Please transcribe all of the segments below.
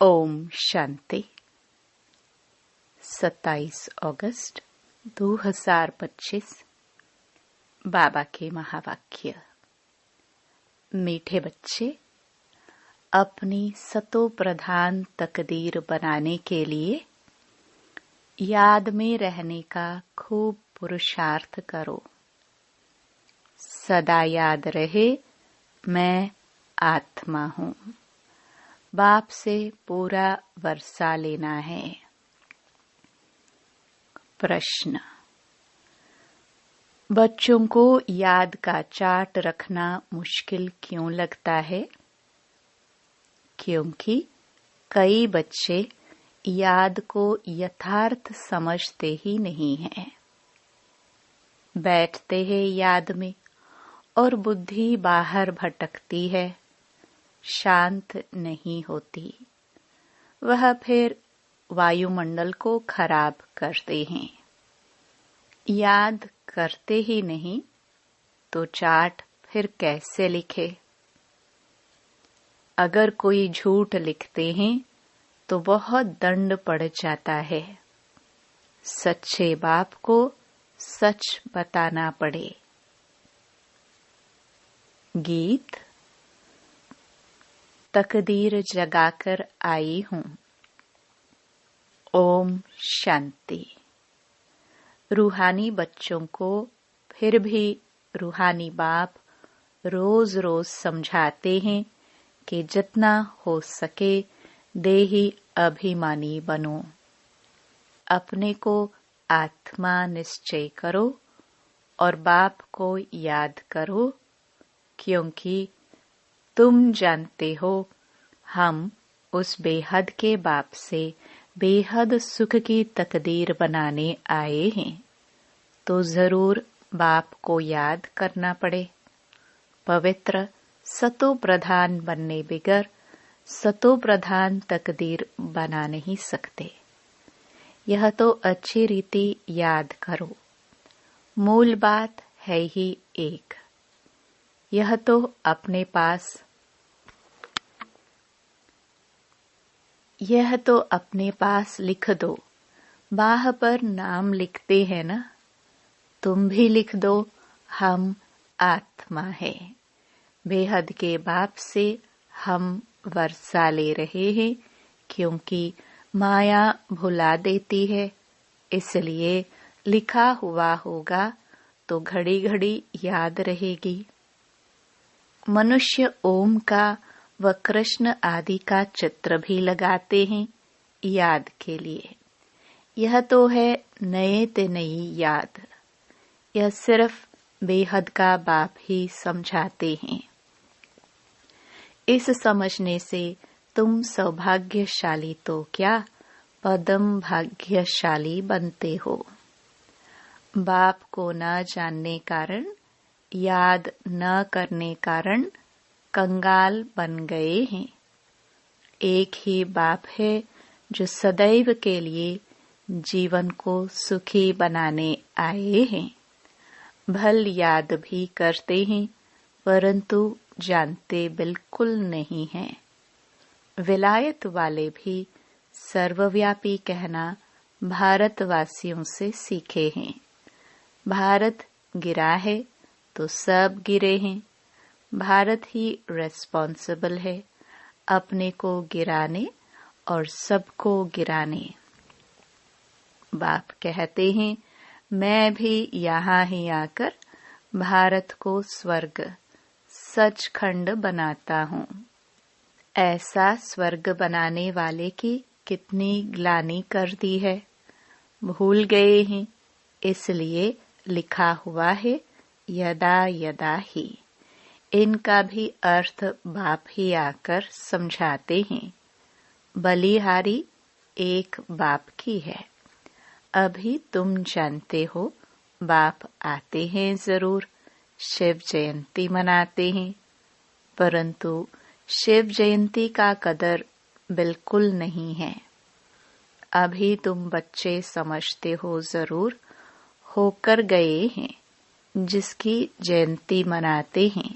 ओम शांति। 27 अगस्त 2025। बाबा के महावाक्य। मीठे बच्चे, अपनी सतो प्रधान तकदीर बनाने के लिए याद में रहने का खूब पुरुषार्थ करो। सदा याद रहे, मैं आत्मा हूँ। बाप से पूरा वर्षा लेना है। प्रश्न। बच्चों को याद का चार्ट रखना मुश्किल क्यों लगता है? क्योंकि कई बच्चे याद को यथार्थ समझते ही नहीं हैं। बैठते हैं याद में और बुद्धि बाहर भटकती है, शांत नहीं होती। वह फिर वायुमंडल को खराब करते हैं। याद करते ही नहीं तो चार्ट फिर कैसे लिखे? अगर कोई झूठ लिखते हैं तो बहुत दंड पड़ जाता है। सच्चे बाप को सच बताना पड़े। गीत। तकदीर जगाकर आई हूँ। ओम शांति। रूहानी बच्चों को फिर भी रूहानी बाप रोज रोज समझाते हैं कि जितना हो सके देही अभिमानी बनो। अपने को आत्मा निश्चय करो और बाप को याद करो, क्योंकि तुम जानते हो हम उस बेहद के बाप से बेहद सुख की तकदीर बनाने आए हैं, तो जरूर बाप को याद करना पड़े। पवित्र सतो प्रधान बनने बिगर सतो प्रधान तकदीर बना नहीं सकते। यह तो अच्छी रीति याद करो। मूल बात है ही एक। यह तो अपने पास लिख दो। बाह पर नाम लिखते हैं ना, तुम भी लिख दो, हम आत्मा है। बेहद के बाप से हम वर्षा ले रहे हैं, क्योंकि माया भुला देती है। इसलिए लिखा हुआ होगा तो घड़ी घड़ी याद रहेगी। मनुष्य ओम का व कृष्ण आदि का चित्र भी लगाते हैं याद के लिए। यह तो है नए ते नई याद। यह सिर्फ बेहद का बाप ही समझाते हैं। इस समझने से तुम सौभाग्यशाली तो क्या, पदम भाग्यशाली बनते हो। बाप को न जानने कारण, याद न करने कारण कंगाल बन गए हैं। एक ही बाप है जो सदैव के लिए जीवन को सुखी बनाने आए हैं। भल याद भी करते हैं, परंतु जानते बिल्कुल नहीं हैं। विलायत वाले भी सर्वव्यापी कहना भारतवासियों से सीखे हैं। भारत गिरा है तो सब गिरे हैं। भारत ही रेस्पॉन्सिबल है अपने को गिराने और सबको गिराने। बाप कहते हैं, मैं भी यहाँ ही आकर भारत को स्वर्ग सचखंड बनाता हूँ। ऐसा स्वर्ग बनाने वाले की कितनी ग्लानि कर दी है। भूल गए हैं, इसलिए लिखा हुआ है यदा यदा ही। इनका भी अर्थ बाप ही आकर समझाते हैं। बलिहारी एक बाप की है। अभी तुम जानते हो बाप आते हैं जरूर, शिव जयंती मनाते हैं, परंतु शिव जयंती का कदर बिल्कुल नहीं है। अभी तुम बच्चे समझते हो जरूर, होकर गए हैं जिसकी जयंती मनाते हैं।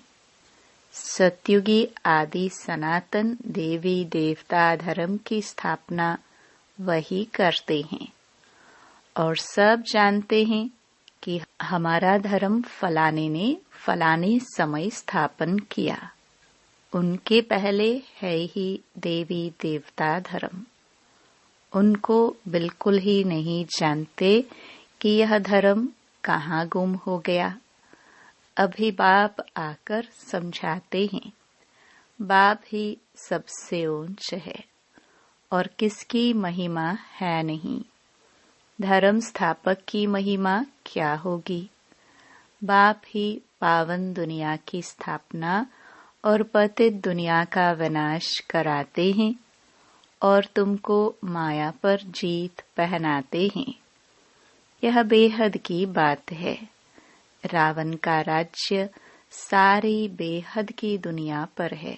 सतयुगी आदि सनातन देवी देवता धर्म की स्थापना वही करते हैं और सब जानते हैं कि हमारा धर्म फलाने ने फलाने समय स्थापन किया। उनके पहले है ही देवी देवता धर्म। उनको बिल्कुल ही नहीं जानते कि यह धर्म कहाँ गुम हो गया। अभी बाप आकर समझाते हैं। बाप ही सबसे ऊंच है और किसकी महिमा है नहीं। धर्म स्थापक की महिमा क्या होगी। बाप ही पावन दुनिया की स्थापना और पतित दुनिया का विनाश कराते हैं और तुमको माया पर जीत पहनाते हैं। यह बेहद की बात है। रावण का राज्य सारी बेहद की दुनिया पर है।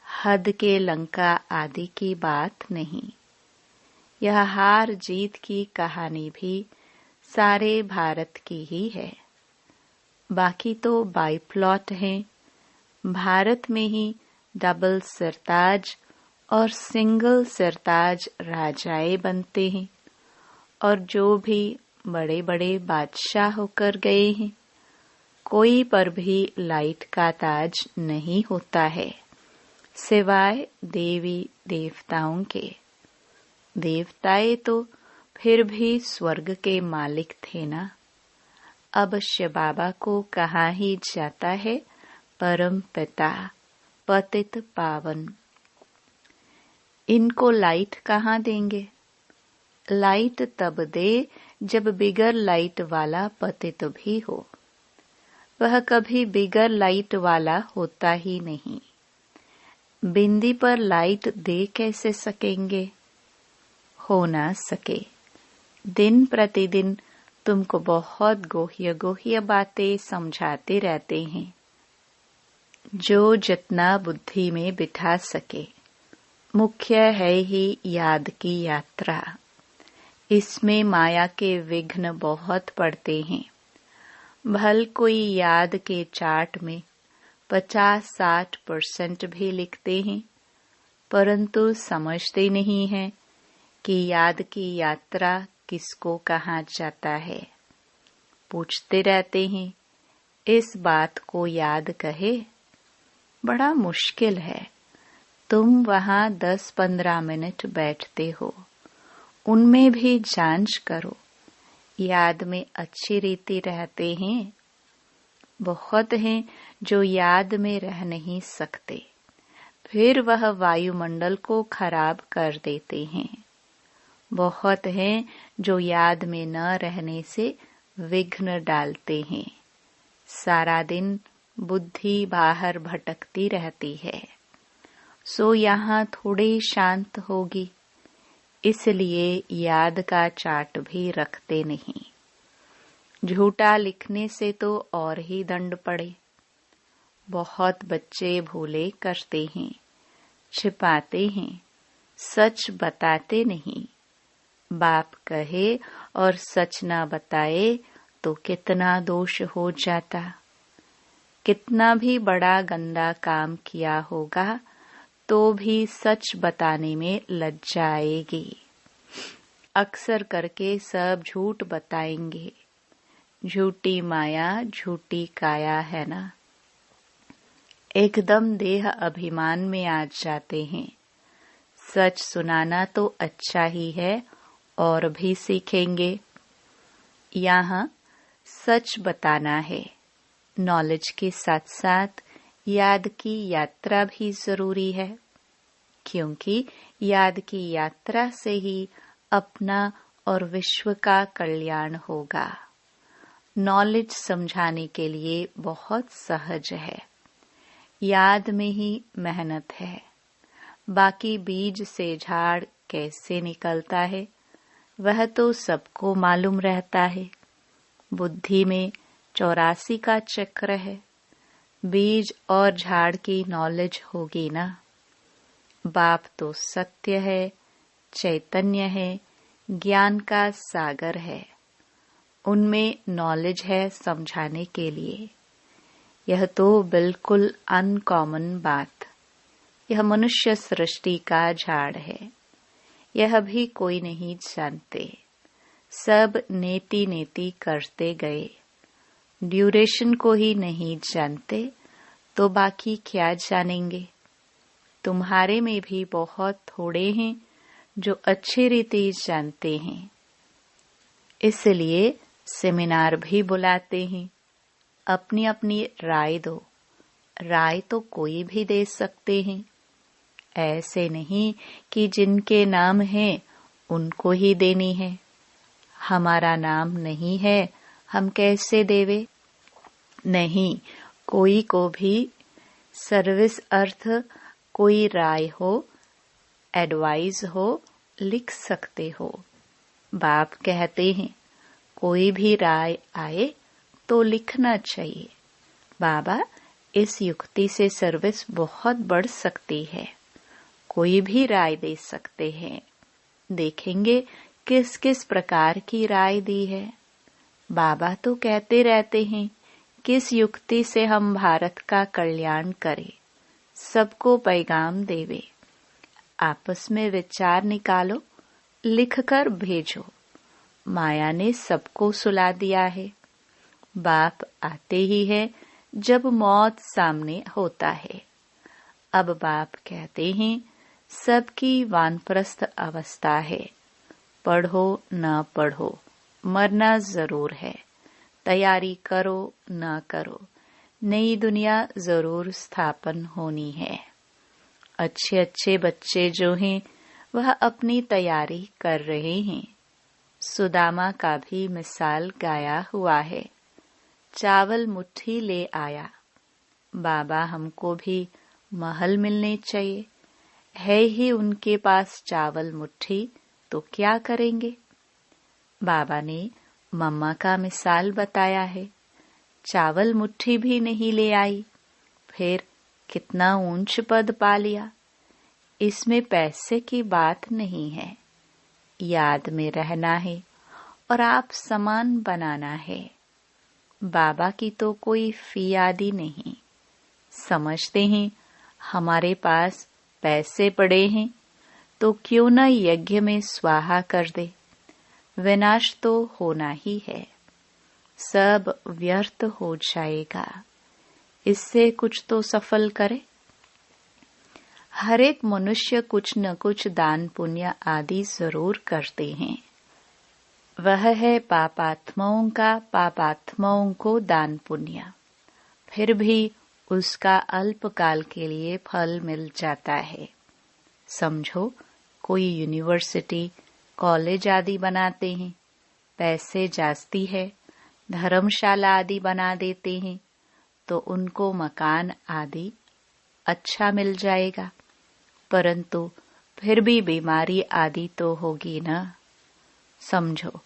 हद के लंका आदि की बात नहीं। यह हार जीत की कहानी भी सारे भारत की ही है। बाकी तो बाई प्लॉट है। भारत में ही डबल सरताज और सिंगल सरताज राजाएं बनते हैं और जो भी बड़े बड़े बादशाह होकर गए हैं, कोई पर भी लाइट का ताज नहीं होता है सिवाय देवी देवताओं के। देवताएं तो फिर भी स्वर्ग के मालिक थे ना। अवश्य बाबा को कहा ही जाता है परम पिता पतित पावन। इनको लाइट कहाँ देंगे। लाइट तब दे जब बिगर लाइट वाला पतित भी हो। वह कभी बिगर लाइट वाला होता ही नहीं। बिंदी पर लाइट दे कैसे सकेंगे। हो ना सके। दिन प्रतिदिन तुमको बहुत गोह्य गोह्य बातें समझाते रहते हैं, जो जितना बुद्धि में बिठा सके। मुख्य है ही याद की यात्रा। इसमें माया के विघ्न बहुत पड़ते हैं। भल कोई याद के चार्ट में 50-60% भी लिखते हैं, परंतु समझते नहीं हैं कि याद की यात्रा किसको कहा जाता है। पूछते रहते हैं, इस बात को याद कहे। बड़ा मुश्किल है। तुम वहां 10-15 मिनट बैठते हो, उनमें भी जांच करो, याद में अच्छी रीति रहते हैं। बहुत हैं जो याद में रह नहीं सकते, फिर वह वायुमंडल को खराब कर देते हैं। बहुत हैं जो याद में न रहने से विघ्न डालते हैं। सारा दिन बुद्धि बाहर भटकती रहती है, सो यहाँ थोड़ी शांत होगी। इसलिए याद का चार्ट भी रखते नहीं। झूठा लिखने से तो और ही दंड पड़े। बहुत बच्चे भूले करते हैं, छिपाते हैं, सच बताते नहीं। बाप कहे और सच न बताए तो कितना दोष हो जाता। कितना भी बड़ा गंदा काम किया होगा तो भी सच बताने में लज्जा आएगी। अक्सर करके सब झूठ बताएंगे। झूठी माया झूठी काया है ना। एकदम देह अभिमान में आ जाते हैं। सच सुनाना तो अच्छा ही है और भी सीखेंगे। यहाँ सच बताना है। नॉलेज के साथ साथ याद की यात्रा भी जरूरी है, क्योंकि याद की यात्रा से ही अपना और विश्व का कल्याण होगा। नॉलेज समझाने के लिए बहुत सहज है। याद में ही मेहनत है। बाकी बीज से झाड़ कैसे निकलता है वह तो सबको मालूम रहता है। बुद्धि में 84 का चक्र है। बीज और झाड़ की नॉलेज होगी ना। बाप तो सत्य है, चैतन्य है, ज्ञान का सागर है। उनमें नॉलेज है समझाने के लिए। यह तो बिल्कुल अनकॉमन बात। यह मनुष्य सृष्टि का झाड़ है। यह भी कोई नहीं जानते। सब नेति नेति करते गए। ड्यूरेशन को ही नहीं जानते तो बाकी क्या जानेंगे। तुम्हारे में भी बहुत थोड़े हैं जो अच्छी रीति जानते हैं। इसलिए सेमिनार भी बुलाते हैं। अपनी अपनी राय दो। राय तो कोई भी दे सकते हैं। ऐसे नहीं कि जिनके नाम है उनको ही देनी है। हमारा नाम नहीं है, हम कैसे देवे? नहीं, कोई को भी सर्विस अर्थ कोई राय हो, एडवाइस हो, लिख सकते हो। बाप कहते हैं कोई भी राय आए तो लिखना चाहिए। बाबा, इस युक्ति से सर्विस बहुत बढ़ सकती है। कोई भी राय दे सकते हैं। देखेंगे किस किस प्रकार की राय दी है। बाबा तो कहते रहते हैं किस युक्ति से हम भारत का कल्याण करें, सबको पैगाम देवे। आपस में विचार निकालो, लिखकर भेजो। माया ने सबको सुला दिया है। बाप आते ही है जब मौत सामने होता है। अब बाप कहते हैं सबकी वानप्रस्थ अवस्था है। पढ़ो न पढ़ो, मरना जरूर है। तैयारी करो न करो, नई दुनिया जरूर स्थापन होनी है। अच्छे अच्छे बच्चे जो हैं वह अपनी तैयारी कर रहे हैं। सुदामा का भी मिसाल गाया हुआ है। चावल मुट्ठी ले आया। बाबा, हमको भी महल मिलने चाहिए। है ही उनके पास चावल मुट्ठी तो क्या करेंगे? बाबा ने मम्मा का मिसाल बताया है। चावल मुट्ठी भी नहीं ले आई, फिर कितना ऊंच पद पा लिया। इसमें पैसे की बात नहीं है। याद में रहना है और आप समान बनाना है। बाबा की तो कोई फी आदि नहीं। समझते हैं हमारे पास पैसे पड़े हैं तो क्यों न यज्ञ में स्वाहा कर दे। विनाश तो होना ही है। सब व्यर्थ हो जाएगा। इससे कुछ तो सफल करे। हर एक मनुष्य कुछ न कुछ दान पुण्य आदि जरूर करते हैं। वह है पापात्माओं का पापात्माओं को दान पुण्य। फिर भी उसका अल्पकाल के लिए फल मिल जाता है। समझो कोई यूनिवर्सिटी कॉलेज आदि बनाते हैं, पैसे जास्ती है, धर्मशाला आदि बना देते हैं तो उनको मकान आदि अच्छा मिल जाएगा। परंतु फिर भी बीमारी आदि तो होगी ना। समझो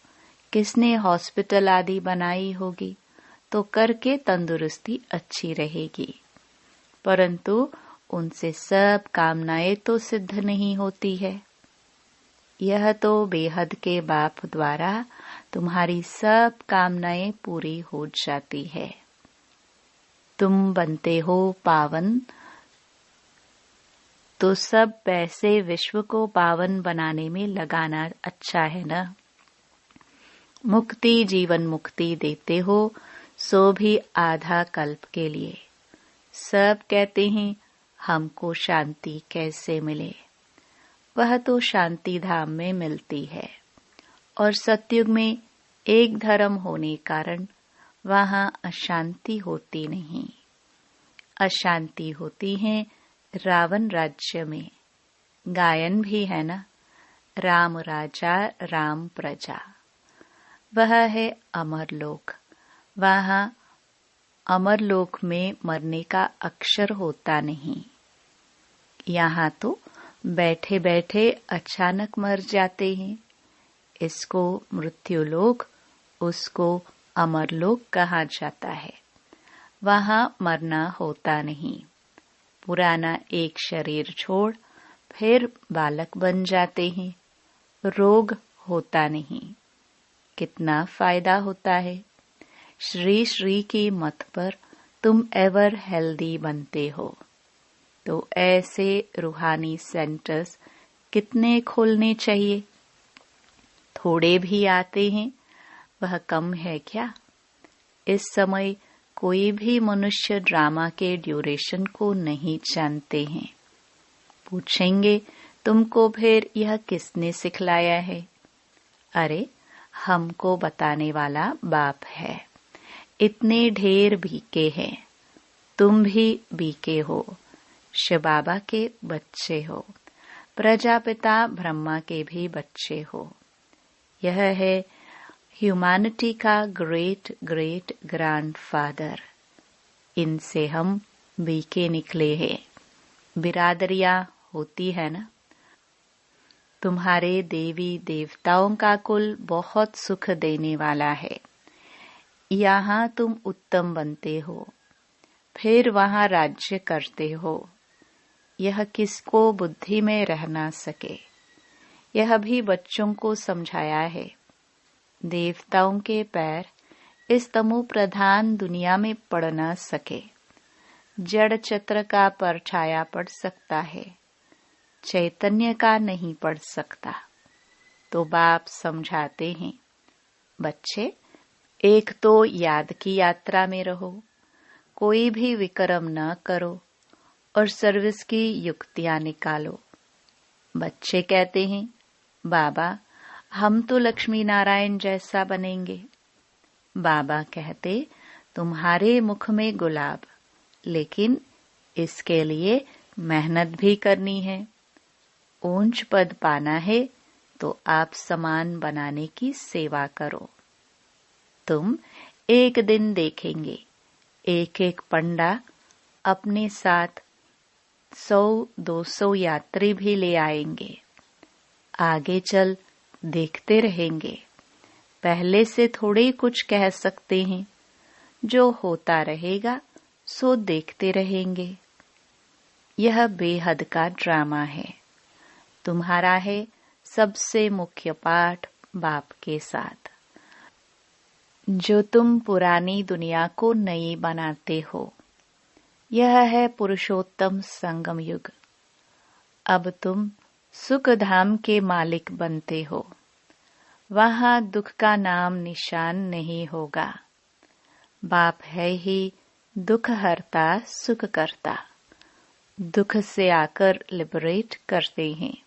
किसने हॉस्पिटल आदि बनाई होगी तो करके तंदुरुस्ती अच्छी रहेगी, परंतु उनसे सब कामनाएं तो सिद्ध नहीं होती है। यह तो बेहद के बाप द्वारा तुम्हारी सब कामनाएं पूरी हो जाती है। तुम बनते हो पावन तो सब पैसे विश्व को पावन बनाने में लगाना अच्छा है ना। मुक्ति जीवन मुक्ति देते हो सो भी आधा कल्प के लिए। सब कहते हैं हमको शांति कैसे मिले। वह तो शांति धाम में मिलती है और सतयुग में एक धर्म होने कारण वहां अशांति होती नहीं। अशांति होती है रावण राज्य में। गायन भी है ना, राम राजा राम प्रजा। वह है अमरलोक। वहां अमरलोक में मरने का अक्षर होता नहीं। यहाँ तो बैठे बैठे अचानक मर जाते हैं। इसको मृत्युलोक, उसको अमरलोक कहा जाता है। वहां मरना होता नहीं। पुराना एक शरीर छोड़ फिर बालक बन जाते हैं। रोग होता नहीं। कितना फायदा होता है। श्री श्री की मत पर तुम एवर हेल्दी बनते हो। तो ऐसे रूहानी सेंटर्स कितने खोलने चाहिए? थोड़े भी आते हैं, वह कम है क्या? इस समय कोई भी मनुष्य ड्रामा के ड्यूरेशन को नहीं जानते हैं। पूछेंगे, तुमको फिर यह किसने सिखलाया है? अरे, हमको बताने वाला बाप है। इतने ढेर बीके हैं। तुम भी बीके हो, शिव बाबा के बच्चे हो, प्रजापिता ब्रह्मा के भी बच्चे हो। यह है ह्यूमैनिटी का ग्रेट ग्रेट ग्रैंडफादर। इनसे हम बीके निकले हैं। बिरादरियां होती है ना। तुम्हारे देवी देवताओं का कुल बहुत सुख देने वाला है। यहाँ तुम उत्तम बनते हो, फिर वहाँ राज्य करते हो। यह किसको बुद्धि में रह ना सके। यह भी बच्चों को समझाया है। देवताओं के पैर इस तमो प्रधान दुनिया में पड़ न सके। जड़ चित्र का परछाया पड़ सकता है, चैतन्य का नहीं पड़ सकता। तो बाप समझाते हैं, बच्चे, एक तो याद की यात्रा में रहो, कोई भी विक्रम न करो और सर्विस की युक्तियां निकालो। बच्चे कहते हैं, बाबा, हम तो लक्ष्मी नारायण जैसा बनेंगे। बाबा कहते, तुम्हारे मुख में गुलाब, लेकिन इसके लिए मेहनत भी करनी है। ऊंच पद पाना है तो आप समान बनाने की सेवा करो। तुम एक दिन देखेंगे, एक एक पंडा अपने साथ 100-200 यात्री भी ले आएंगे। आगे चल देखते रहेंगे। पहले से थोड़े कुछ कह सकते हैं। जो होता रहेगा सो देखते रहेंगे। यह बेहद का ड्रामा है। तुम्हारा है सबसे मुख्य पाठ बाप के साथ। जो तुम पुरानी दुनिया को नई बनाते हो, यह है पुरुषोत्तम संगम युग। अब तुम सुख धाम के मालिक बनते हो। वहां दुख का नाम निशान नहीं होगा। बाप है ही दुख हरता सुख करता। दुख से आकर लिबरेट करते हैं।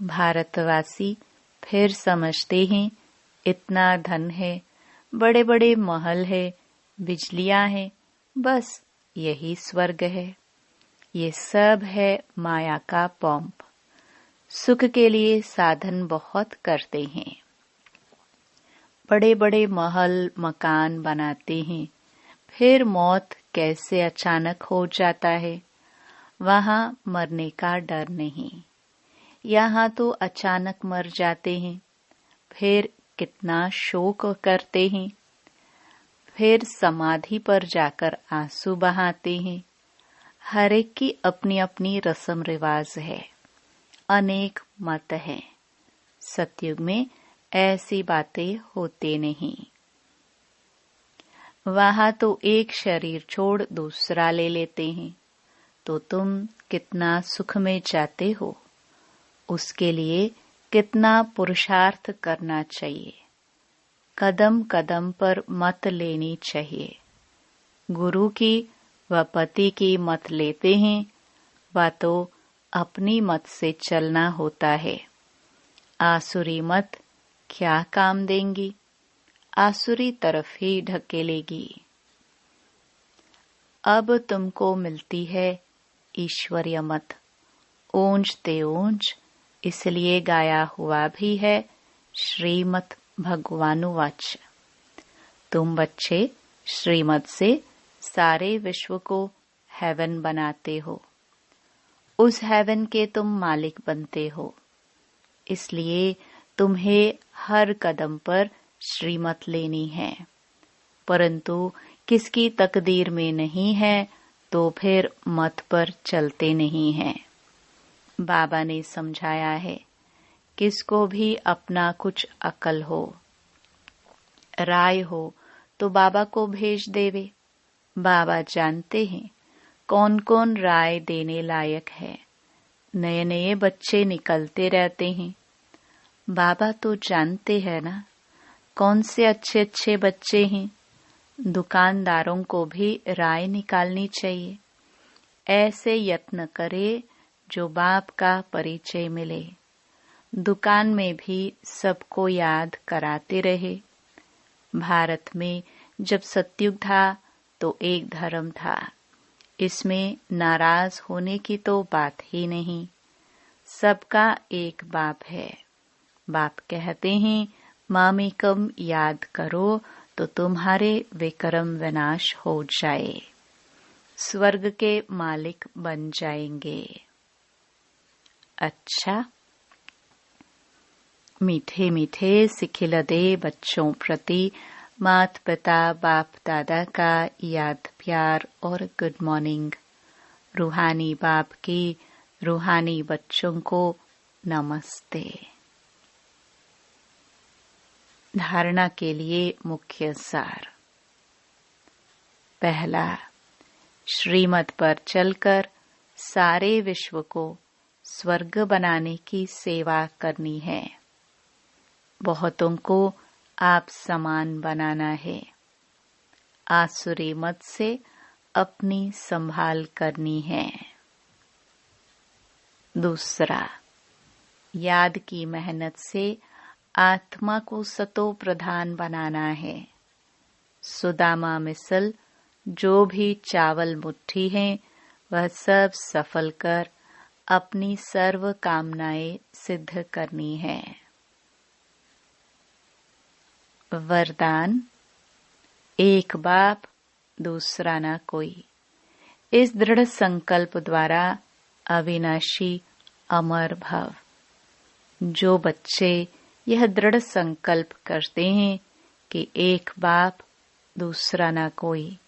भारतवासी फिर समझते हैं, इतना धन है, बड़े बड़े महल है, बिजलियां हैं, बस यही स्वर्ग है। ये सब है माया का पंप। सुख के लिए साधन बहुत करते हैं। बड़े बड़े महल मकान बनाते हैं, फिर मौत कैसे अचानक हो जाता है। वहां मरने का डर नहीं। यहाँ तो अचानक मर जाते हैं, फिर कितना शोक करते हैं। फिर समाधि पर जाकर आंसू बहाते हैं। हर एक की अपनी अपनी रस्म रिवाज है, अनेक मत हैं। सतयुग में ऐसी बातें होते नहीं। वहां तो एक शरीर छोड़ दूसरा ले लेते हैं। तो तुम कितना सुख में जाते हो, उसके लिए कितना पुरुषार्थ करना चाहिए। कदम कदम पर मत लेनी चाहिए। गुरु की व पति की मत लेते हैं, व तो अपनी मत से चलना होता है। आसुरी मत क्या काम देंगी, आसुरी तरफ ही ढकेलेगी। अब तुमको मिलती है ईश्वरीय मत, ऊंच ते ऊंच। इसलिए गाया हुआ भी है श्रीमत भगवानुवाच। तुम बच्चे श्रीमत से सारे विश्व को हेवन बनाते हो। उस हेवन के तुम मालिक बनते हो। इसलिए तुम्हें हर कदम पर श्रीमत लेनी है। परंतु किसकी तकदीर में नहीं है तो फिर मत पर चलते नहीं हैं। बाबा ने समझाया है, किसको भी अपना कुछ अकल हो, राय हो तो बाबा को भेज देवे। बाबा जानते हैं कौन कौन राय देने लायक है। नए नए बच्चे निकलते रहते हैं। बाबा तो जानते हैं ना कौन से अच्छे अच्छे बच्चे हैं। दुकानदारों को भी राय निकालनी चाहिए। ऐसे यत्न करे जो बाप का परिचय मिले। दुकान में भी सबको याद कराते रहे। भारत में जब सतयुग था तो एक धर्म था। इसमें नाराज होने की तो बात ही नहीं। सबका एक बाप है। बाप कहते हैं मामेकम याद करो तो तुम्हारे विक्रम विनाश हो जाए, स्वर्ग के मालिक बन जाएंगे। अच्छा, मीठे मीठे सिखिलदे बच्चों प्रति माता पिता बाप दादा का याद प्यार और गुड मॉर्निंग। रूहानी बाप की रूहानी बच्चों को नमस्ते। धारणा के लिए मुख्य सार। पहला, श्रीमत पर चलकर सारे विश्व को स्वर्ग बनाने की सेवा करनी है। बहुतों को आप समान बनाना है। आसुरी मत से अपनी संभाल करनी है। दूसरा, याद की मेहनत से आत्मा को सतो प्रधान बनाना है। सुदामा मिसल जो भी चावल मुट्ठी है वह सब सफल कर अपनी सर्व कामनाएं सिद्ध करनी है। वरदान, एक बाप दूसरा न कोई। इस दृढ़ संकल्प द्वारा अविनाशी अमर भव। जो बच्चे यह दृढ़ संकल्प करते हैं कि एक बाप दूसरा न कोई,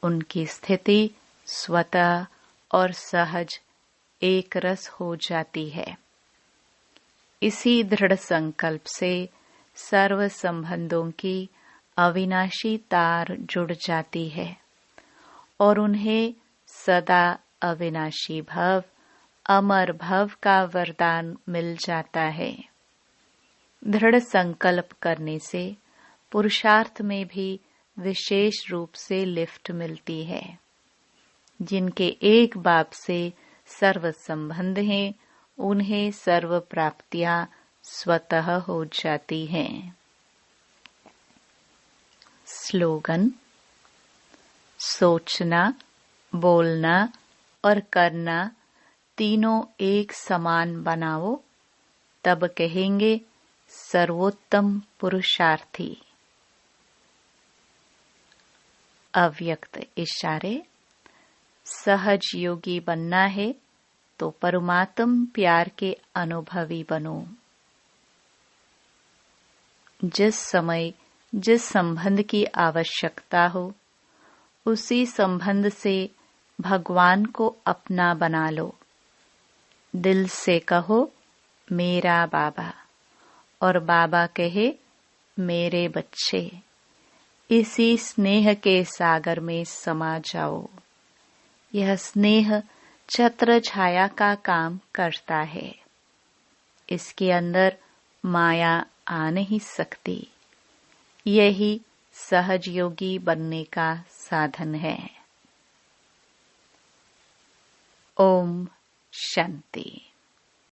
उनकी स्थिति स्वतः और सहज एक रस हो जाती है। इसी दृढ़ संकल्प से सर्व संबंधों की अविनाशी तार जुड़ जाती है और उन्हें सदा अविनाशी भव अमर भव का वरदान मिल जाता है। दृढ़ संकल्प करने से पुरुषार्थ में भी विशेष रूप से लिफ्ट मिलती है। जिनके एक बाप से सर्व संबंध हैं, उन्हें सर्व प्राप्तियां स्वतः हो जाती हैं। स्लोगन, सोचना, बोलना और करना तीनों एक समान बनाओ, तब कहेंगे सर्वोत्तम पुरुषार्थी। अव्यक्त इशारे। सहज योगी बनना है तो परमात्म प्यार के अनुभवी बनो। जिस समय जिस संबंध की आवश्यकता हो उसी संबंध से भगवान को अपना बना लो। दिल से कहो मेरा बाबा और बाबा कहे मेरे बच्चे। इसी स्नेह के सागर में समा जाओ। यह स्नेह छत्र छाया का काम करता है। इसके अंदर माया आ नहीं सकती। यही सहज योगी बनने का साधन है। ओम शांति।